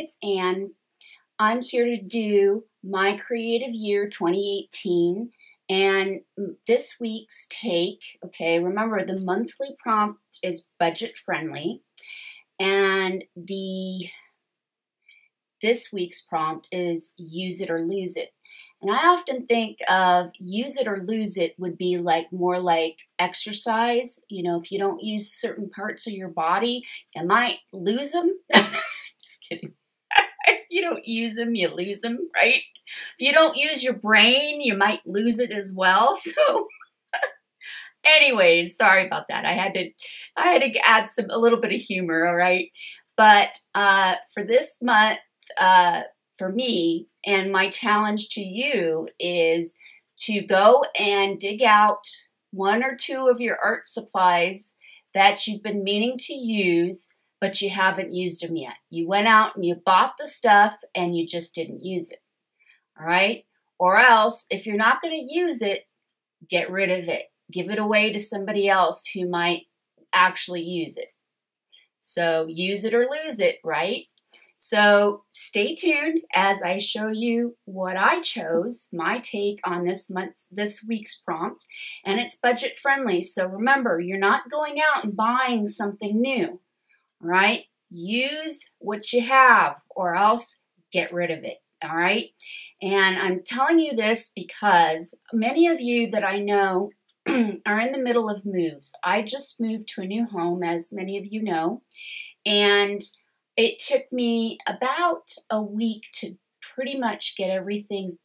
it's Ann. I'm here to do My Creative Year 2018, and this week's take, okay, remember the monthly prompt is budget friendly, and this week's prompt is use it or lose it. And I often think of use it or lose it would be more like exercise. You know, if you don't use certain parts of your body, you might lose them. Just kidding. If you don't use them, you lose them, right? If you don't use your brain, you might lose it as well. So anyways, sorry about that. I had to add a little bit of humor, all right? But for this month, for me, and my challenge to you is to go and dig out one or two of your art supplies that you've been meaning to use, but you haven't used them yet. You went out and you bought the stuff and you just didn't use it, all right? Or else, if you're not going to use it, get rid of it. Give it away to somebody else who might actually use it. So use it or lose it, right? So stay tuned as I show you what I chose, my take on this week's prompt, and it's budget friendly. So remember, you're not going out and buying something new, all right? Use what you have or else get rid of it, all right? And I'm telling you this because many of you that I know are in the middle of moves. I just moved to a new home, as many of you know, and it took me about a week to pretty much get everything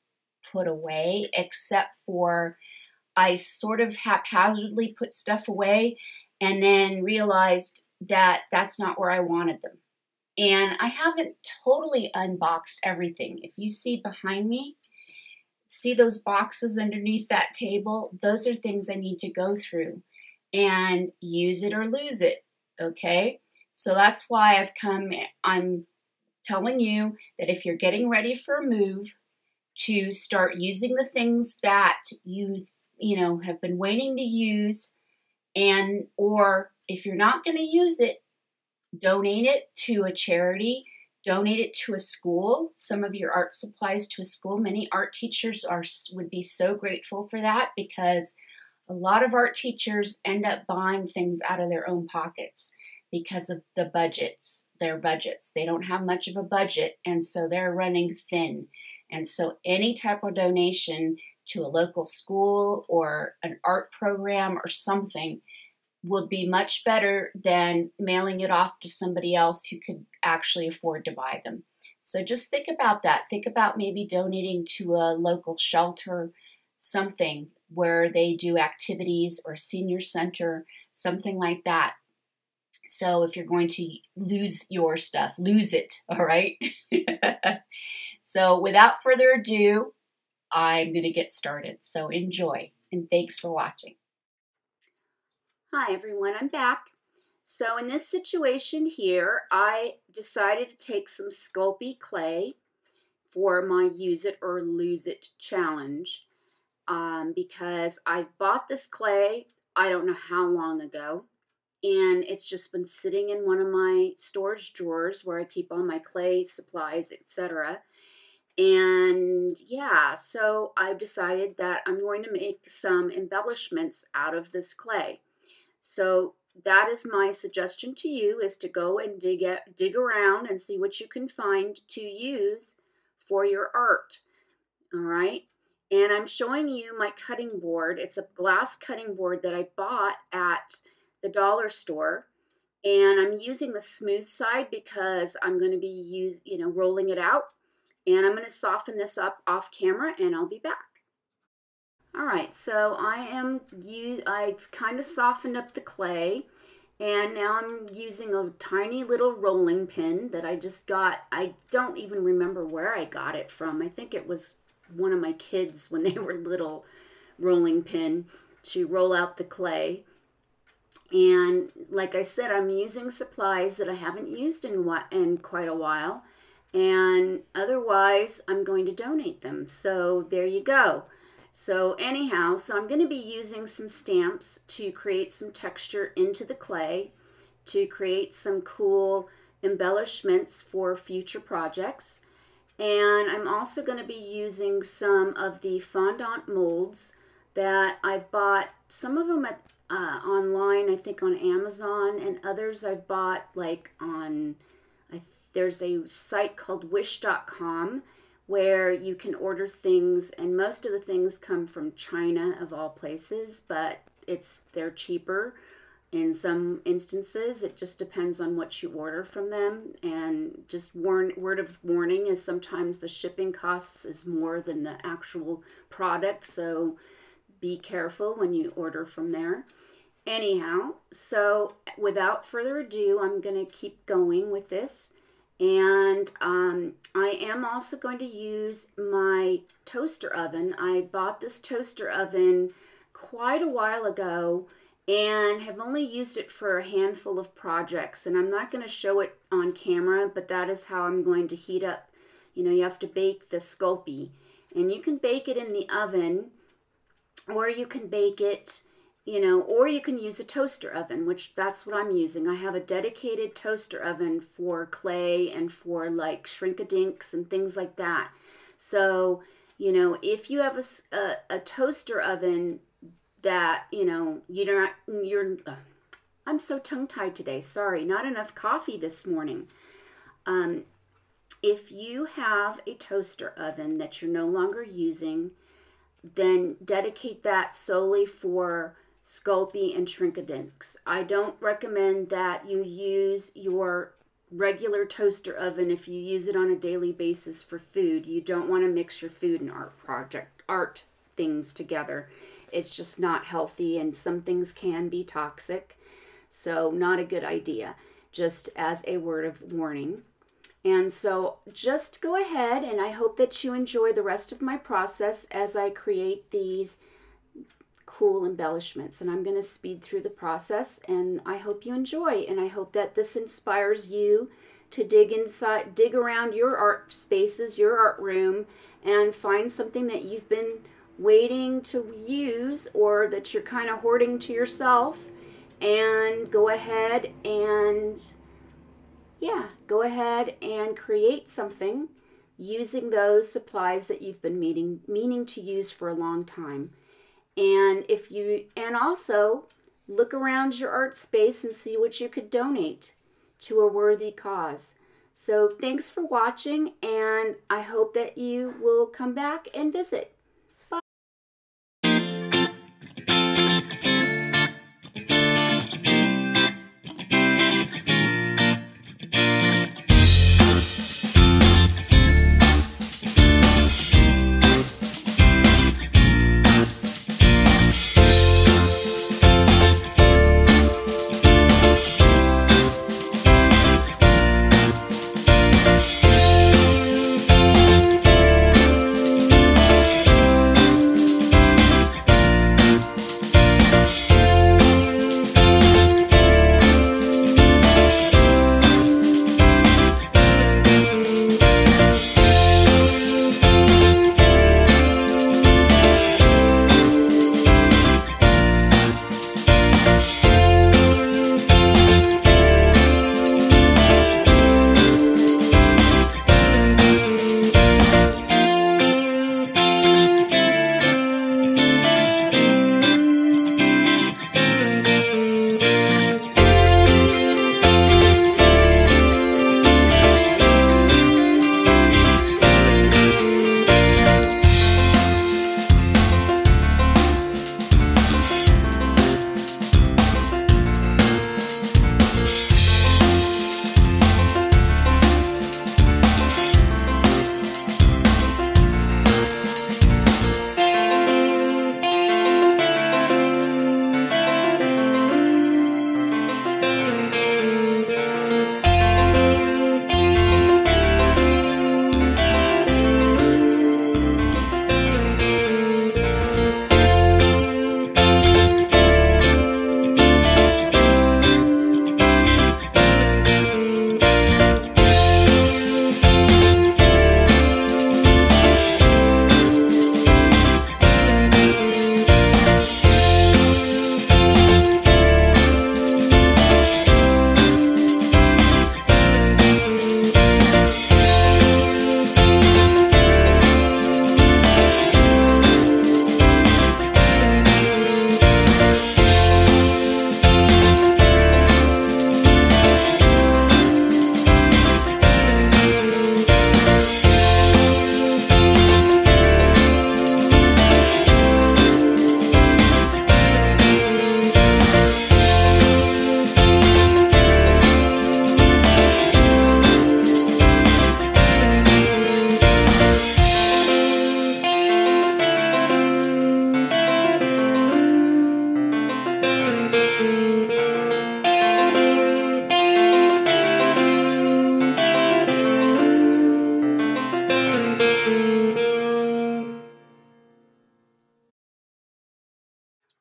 put away, except for I sort of haphazardly put stuff away and then realized that that's not where I wanted them. And I haven't totally unboxed everything. If you see behind me, see those boxes underneath that table? Those are things I need to go through and use it or lose it, okay? So that's why I'm telling you that if you're getting ready for a move, to start using the things that you have been waiting to use, or if you're not going to use it, donate it to a charity, donate it to a school, some of your art supplies to a school. Many art teachers would be so grateful for that, because a lot of art teachers end up buying things out of their own pockets because of their budgets. They don't have much of a budget, and so they're running thin. And so any type of donation to a local school or an art program or something would be much better than mailing it off to somebody else who could actually afford to buy them. So just think about that. Think about maybe donating to a local shelter, something where they do activities, or a senior center, something like that. So if you're going to lose your stuff, lose it, all right? So without further ado, I'm going to get started. So enjoy, and thanks for watching. Hi everyone, I'm back. So in this situation here, I decided to take some Sculpey clay for my use it or lose it challenge, because I bought this clay, I don't know how long ago, and it's just been sitting in one of my storage drawers where I keep all my clay supplies, etc. And yeah, so I've decided that I'm going to make some embellishments out of this clay. So that is my suggestion to you, is to go and dig around and see what you can find to use for your art. All right. And I'm showing you my cutting board. It's a glass cutting board that I bought at the dollar store. And I'm using the smooth side because I'm going to be rolling it out. And I'm going to soften this up off camera, and I'll be back. All right, so I've kind of softened up the clay, and now I'm using a tiny little rolling pin that I just got. I don't even remember where I got it from. I think it was one of my kids when they were little, rolling pin to roll out the clay. And like I said, I'm using supplies that I haven't used in quite a while, and otherwise I'm going to donate them. So there you go. So anyhow, I'm going to be using some stamps to create some texture into the clay, to create some cool embellishments for future projects. And I'm also going to be using some of the fondant molds that I've bought, some of them at online, I think on Amazon, and others I've bought like on, there's a site called wish.com where you can order things, and most of the things come from China of all places, but they're cheaper in some instances. It just depends on what you order from them. And just word of warning is sometimes the shipping costs is more than the actual product, so be careful when you order from there. Anyhow, so without further ado, I'm going to keep going with this. And I am also going to use my toaster oven. I bought this toaster oven quite a while ago and have only used it for a handful of projects. And I'm not going to show it on camera, but that is how I'm going to heat up. You know, you have to bake the Sculpey. And you can bake it in the oven, or you can bake it, you know, or you can use a toaster oven, which that's what I'm using. I have a dedicated toaster oven for clay and for like shrink-a-dinks and things like that. So, you know, if you have a toaster oven that, you know, I'm so tongue-tied today. Sorry, not enough coffee this morning. If you have a toaster oven that you're no longer using, then dedicate that solely for Sculpey and shrink-a-dinks. I don't recommend that you use your regular toaster oven if you use it on a daily basis for food. You don't want to mix your food and art things together. It's just not healthy, and some things can be toxic. So not a good idea, just as a word of warning. And so just go ahead, and I hope that you enjoy the rest of my process as I create these cool embellishments. And I'm going to speed through the process, and I hope you enjoy, and I hope that this inspires you to dig around your art spaces, your art room, and find something that you've been waiting to use or that you're kind of hoarding to yourself, and go ahead and create something using those supplies that you've been meaning to use for a long time. And also look around your art space and see what you could donate to a worthy cause. So thanks for watching, and I hope that you will come back and visit.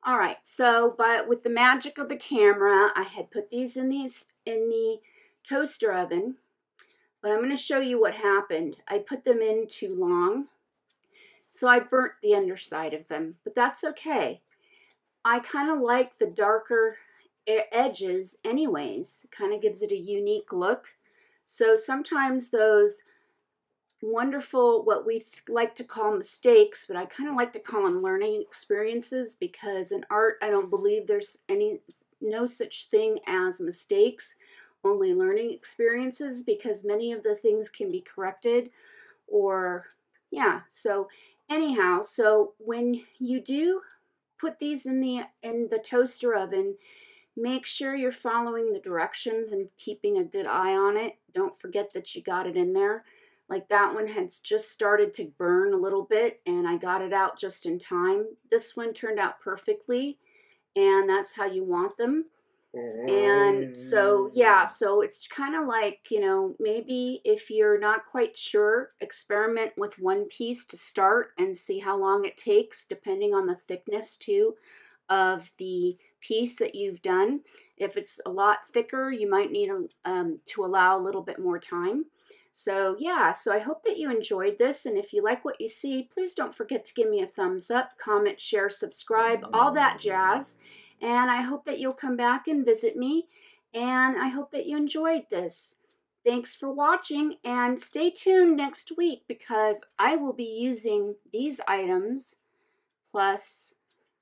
All right, so but with the magic of the camera, I had put these in the toaster oven, but I'm going to show you what happened. I put them in too long, so I burnt the underside of them, but that's okay. I kind of like the darker edges anyways. Kind of gives it a unique look. So sometimes those wonderful, what we like to call mistakes, but I kind of like to call them learning experiences, because in art, I don't believe there's no such thing as mistakes, only learning experiences, because many of the things can be corrected or, yeah. So anyhow, so when you do put these in the toaster oven, make sure you're following the directions and keeping a good eye on it. Don't forget that you got it in there. Like that one had just started to burn a little bit, and I got it out just in time. This one turned out perfectly, and that's how you want them. And so, yeah, so it's kind of like, you know, maybe if you're not quite sure, experiment with one piece to start and see how long it takes, depending on the thickness too of the piece that you've done. If it's a lot thicker, you might need to allow a little bit more time. So yeah, so I hope that you enjoyed this, and if you like what you see, please don't forget to give me a thumbs up, comment, share, subscribe, all that jazz. And I hope that you'll come back and visit me, and I hope that you enjoyed this. Thanks for watching, and stay tuned next week, because I will be using these items plus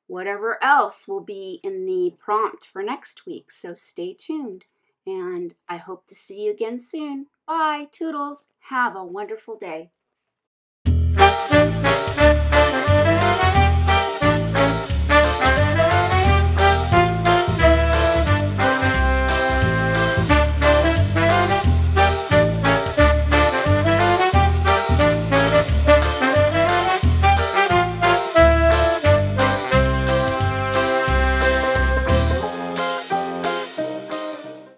whatever else will be in the prompt for next week. So stay tuned, and I hope to see you again soon. Bye, toodles. Have a wonderful day.